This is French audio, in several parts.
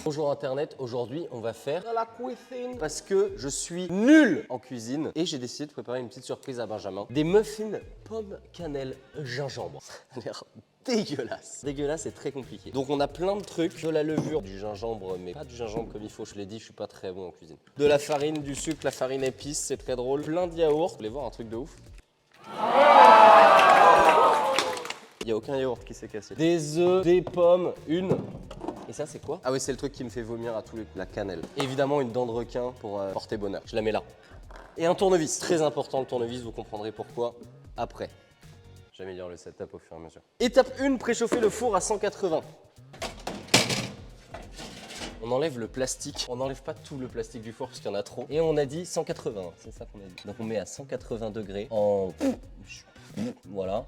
Bonjour internet, aujourd'hui on va faire la cuisine parce que je suis nul en cuisine et j'ai décidé de préparer une petite surprise à Benjamin. Des muffins pommes, cannelle, gingembre. Ça a l'air dégueulasse. Dégueulasse et très compliqué. Donc on a plein de trucs, de la levure, du gingembre, mais pas du gingembre comme il faut, je l'ai dit, je suis pas très bon en cuisine. De la farine, du sucre, la farine épice, c'est très drôle. Plein de yaourts. Vous voulez voir un truc de ouf? Il n'y a aucun yaourt qui s'est cassé. Des œufs, des pommes, une. Et ça, c'est quoi? Ah oui, c'est le truc qui me fait vomir à tous les coups. La cannelle. Évidemment, une dent de requin pour porter bonheur. Je la mets là. Et un tournevis. Très important, le tournevis, vous comprendrez pourquoi après. J'améliore le setup au fur et à mesure. Étape 1, préchauffer le four à 180. On enlève le plastique. On n'enlève pas tout le plastique du four parce qu'il y en a trop. Et on a dit 180, c'est ça qu'on a dit. Donc on met à 180 degrés en... Voilà.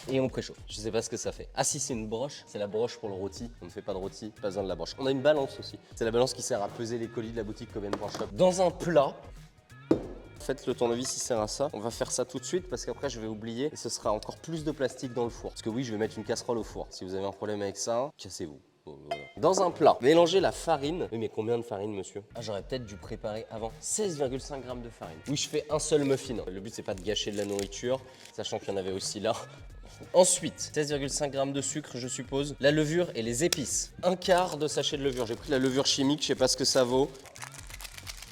Et on préchauffe. Je sais pas ce que ça fait. Ah si, c'est une broche. C'est la broche pour le rôti. On ne fait pas de rôti, pas besoin de la broche. On a une balance aussi. C'est la balance qui sert à peser les colis de la boutique Coven.shop. Dans un plat, en fait, le tournevis il sert à ça. On va faire ça tout de suite parce qu'après je vais oublier et ce sera encore plus de plastique dans le four. Parce que oui, je vais mettre une casserole au four. Si vous avez un problème avec ça, cassez-vous. Voilà. Dans un plat, mélangez la farine. Oui, mais combien de farine, monsieur? Ah, j'aurais peut-être dû préparer avant. 16,5 g de farine. Oui, je fais un seul muffin. Le but, c'est pas de gâcher de la nourriture, sachant qu'il y en avait aussi là. Ensuite, 16,5 g de sucre, je suppose. La levure et les épices. Un quart de sachet de levure. J'ai pris de la levure chimique, je sais pas ce que ça vaut.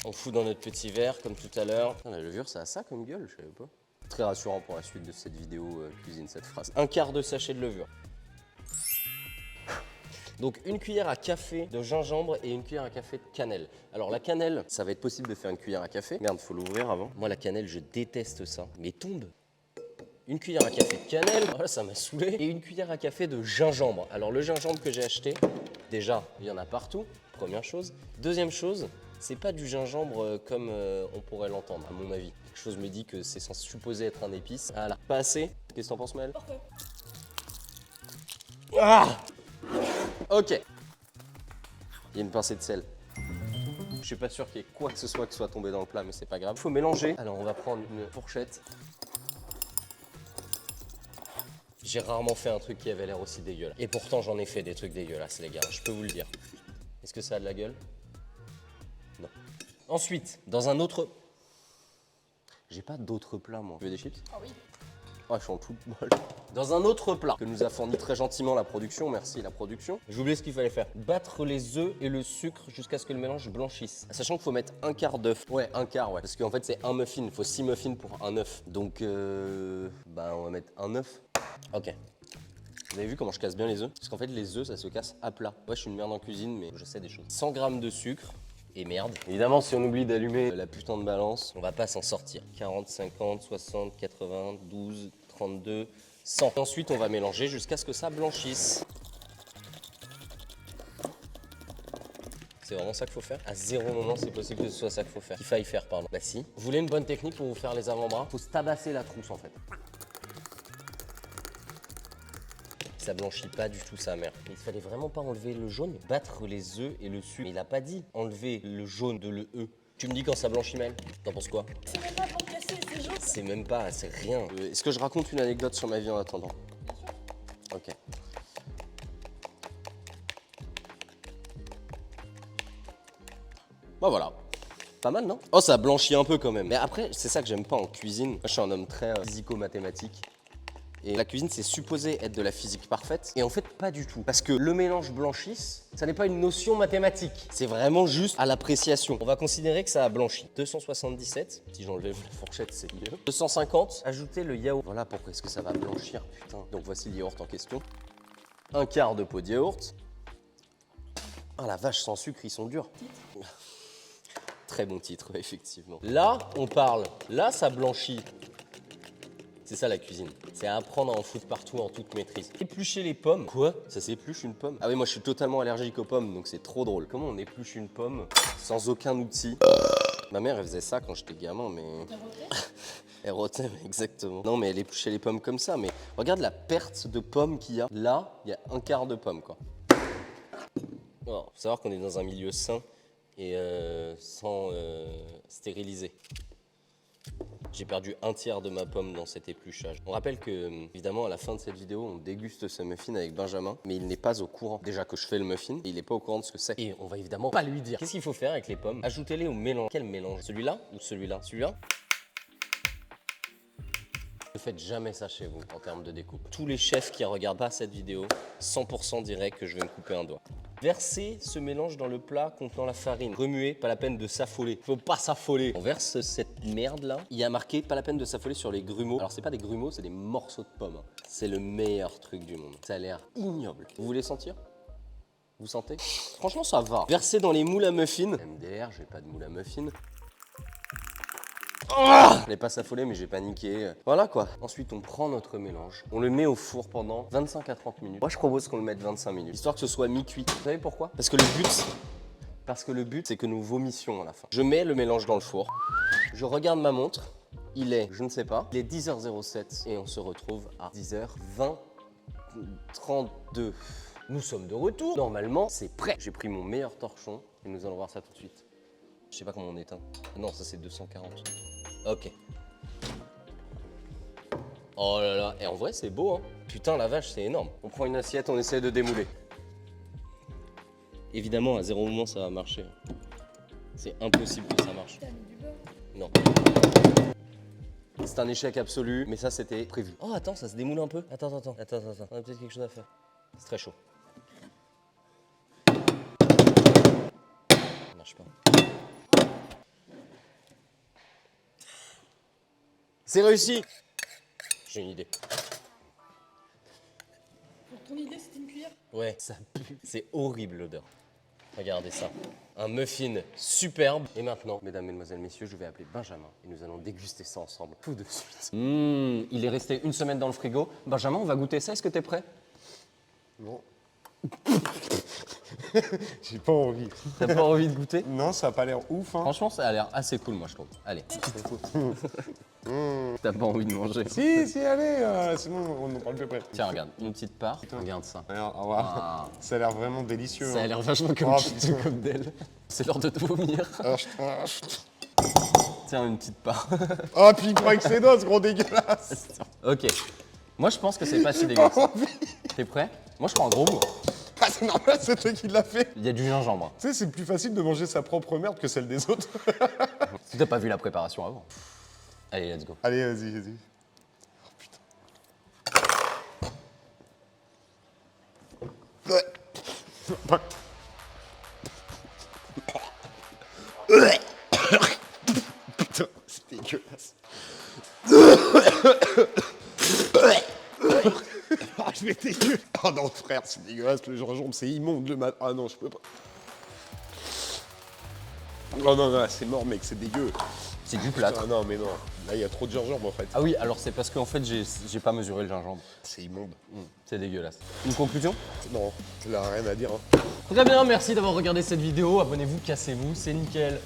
On fout dans notre petit verre, comme tout à l'heure. La levure, ça a ça comme gueule, je savais pas. Très rassurant pour la suite de cette vidéo cuisine, cette phrase. Un quart de sachet de levure. Donc une cuillère à café de gingembre et une cuillère à café de cannelle. Alors la cannelle, ça va être possible de faire une cuillère à café. Merde, faut l'ouvrir avant. Moi la cannelle, je déteste ça. Mais tombe. Une cuillère à café de cannelle, voilà, ça m'a saoulé. Et une cuillère à café de gingembre. Alors le gingembre que j'ai acheté, déjà, il y en a partout, première chose. Deuxième chose, c'est pas du gingembre comme on pourrait l'entendre, à mon avis. Quelque chose me dit que c'est censé supposer être un épice. Voilà, pas assez. Qu'est-ce que t'en penses, Maëlle? Parfait. Ah! Ok. Il y a une pincée de sel. Je suis pas sûr qu'il y ait quoi que ce soit qui soit tombé dans le plat, mais c'est pas grave. Il faut mélanger. Alors on va prendre une fourchette. J'ai rarement fait un truc qui avait l'air aussi dégueulasse. Et pourtant j'en ai fait des trucs dégueulasses, les gars, je peux vous le dire. Est-ce que ça a de la gueule? Non. Ensuite, dans un autre... J'ai pas d'autres plats, moi. Tu veux des chips? Ah oui. Ah, je suis en tout bol. Dans un autre plat que nous a fourni très gentiment la production, merci la production, j'ai oublié ce qu'il fallait faire. Battre les œufs et le sucre jusqu'à ce que le mélange blanchisse. Sachant qu'il faut mettre un quart d'œuf. Ouais, un quart, ouais. Parce qu'en fait, c'est un muffin. Il faut 6 muffins pour un œuf. Donc, bah, on va mettre un œuf. Ok. Vous avez vu comment je casse bien les œufs? Parce qu'en fait, les œufs, ça se casse à plat. Ouais, je suis une merde en cuisine, mais je sais des choses. 100 g de sucre. Et merde. Évidemment, si on oublie d'allumer la putain de balance, on va pas s'en sortir. 40, 50, 60, 80, 12, 32, 100. Et ensuite, on va mélanger jusqu'à ce que ça blanchisse. C'est vraiment ça qu'il faut faire? À zéro moment, c'est possible que ce soit ça qu'il faut faire. Qu'il faille faire, pardon. Bah si. Vous voulez une bonne technique pour vous faire les avant-bras? Faut se tabasser la trousse, en fait. Ça blanchit pas du tout sa mère. Il fallait vraiment pas enlever le jaune, battre les œufs et le sucre. Mais il a pas dit enlever le jaune de le E. Tu me dis quand ça blanchit mal? T'en penses quoi? C'est même pas pour casser, c'est jaune. C'est même pas, c'est rien. Est-ce que je raconte une anecdote sur ma vie en attendant? Ok. Bah voilà. Pas mal, non? Oh, ça blanchit un peu quand même. Mais après, c'est ça que j'aime pas en cuisine. Moi, je suis un homme très physico-mathématique. Et la cuisine, c'est supposé être de la physique parfaite. Et en fait, pas du tout. Parce que le mélange blanchisse, ça n'est pas une notion mathématique. C'est vraiment juste à l'appréciation. On va considérer que ça a blanchi. 277, si j'enlève la fourchette, c'est mieux. 250, ajoutez le yaourt. Voilà pourquoi est-ce que ça va blanchir, putain. Donc voici le yaourt en question. Un quart de pot de yaourt. Ah la vache, sans sucre, ils sont durs. Très bon titre, effectivement. Là, on parle. Là, ça blanchit. C'est ça la cuisine, c'est apprendre à en foutre partout en toute maîtrise. Éplucher les pommes. Quoi? Ça s'épluche une pomme? Ah oui, moi je suis totalement allergique aux pommes, donc c'est trop drôle. Comment on épluche une pomme sans aucun outil? Ma mère elle faisait ça quand j'étais gamin, mais... Elle rotait, exactement. Non mais elle épluchait les pommes comme ça, mais regarde la perte de pommes qu'il y a. Là, il y a un quart de pomme, quoi. Alors, faut savoir qu'on est dans un milieu sain et sans stériliser. J'ai perdu un tiers de ma pomme dans cet épluchage. On rappelle que, évidemment, à la fin de cette vidéo, on déguste ce muffin avec Benjamin, mais il n'est pas au courant. Déjà que je fais le muffin, et il n'est pas au courant de ce que c'est. Et on va évidemment pas lui dire. Qu'est-ce qu'il faut faire avec les pommes? Ajoutez-les au mélange. Quel mélange? Celui-là ou celui-là? Celui-là? Ne faites jamais ça chez vous en termes de découpe. Tous les chefs qui regardent pas cette vidéo, 100% diraient que je vais me couper un doigt. Versez ce mélange dans le plat contenant la farine. Remuez, pas la peine de s'affoler. Faut pas s'affoler. On verse cette merde là. Il y a marqué pas la peine de s'affoler sur les grumeaux. Alors c'est pas des grumeaux, c'est des morceaux de pommes. C'est le meilleur truc du monde. Ça a l'air ignoble. Vous voulez sentir? Vous sentez? Franchement ça va. Versez dans les moules à muffins. MDR, j'ai pas de moule à muffins. Je n'ai pas s'affoler mais j'ai paniqué. Voilà quoi. Ensuite on prend notre mélange, on le met au four pendant 25 à 30 minutes. Moi je propose qu'on le mette 25 minutes, histoire que ce soit mi-cuit. Vous savez pourquoi? Parce que le but c'est que nous vomissions à la fin. Je mets le mélange dans le four, je regarde ma montre, il est, je ne sais pas, il est 10h07 et on se retrouve à 10h32. Nous sommes de retour, normalement c'est prêt. J'ai pris mon meilleur torchon et nous allons voir ça tout de suite. Je sais pas comment on éteint. Non, ça c'est 240. Ok. Oh là là, et en vrai c'est beau hein. Putain la vache, c'est énorme. On prend une assiette, on essaie de démouler. Évidemment, à zéro moment ça va marcher. C'est impossible que ça marche. T'as mis du beurre? Non. C'est un échec absolu, mais ça c'était prévu. Oh attends, ça se démoule un peu. Attends. On a peut-être quelque chose à faire. C'est très chaud. Ça marche pas. C'est réussi! J'ai une idée. Pour ton idée, c'était une cuillère? Ouais, ça pue. C'est horrible l'odeur. Regardez ça. Un muffin superbe. Et maintenant, mesdames, mesdemoiselles, messieurs, je vais appeler Benjamin et nous allons déguster ça ensemble tout de suite. Il est resté une semaine dans le frigo. Benjamin, on va goûter ça. Est-ce que t'es prêt? Non. J'ai pas envie. T'as pas envie de goûter? Non, ça a pas l'air ouf, hein. Franchement, ça a l'air assez cool, moi, je trouve. Allez. T'as pas envie de manger? Si, allez, sinon on n'en parle plus après. Tiens, regarde, une petite part. Regarde ça. Regarde, au revoir. Ça a l'air vraiment délicieux. Ça a hein. l'air vachement comme Oh, tu te comme d'elle. C'est l'heure de te vomir. Tiens, une petite part. Oh, puis il croit que c'est d'autres, gros dégueulasse. Ok. Moi, je pense que c'est pas si dégueulasse. T'es prêt? Moi, je prends un gros bout. Ah, c'est normal, c'est toi qui l'as fait. Il y a du gingembre. Tu sais, c'est plus facile de manger sa propre merde que celle des autres. Si t'as pas vu la préparation avant. Allez, let's go. Allez, vas-y. Oh, putain. Putain, c'est dégueulasse. Ah, je vais dégueu. Oh non, frère, c'est dégueulasse, le gingembre, c'est immonde le mat. Ah non, je peux pas. Oh non, c'est mort, mec, c'est dégueu. C'est du plâtre. Ah non, mais non. Là, il y a trop de gingembre, en fait. Ah oui, alors c'est parce qu'en fait, j'ai pas mesuré le gingembre. C'est immonde. C'est dégueulasse. Une conclusion? Non, là, rien à dire. Hein. Très bien, merci d'avoir regardé cette vidéo. Abonnez-vous, cassez-vous, c'est nickel.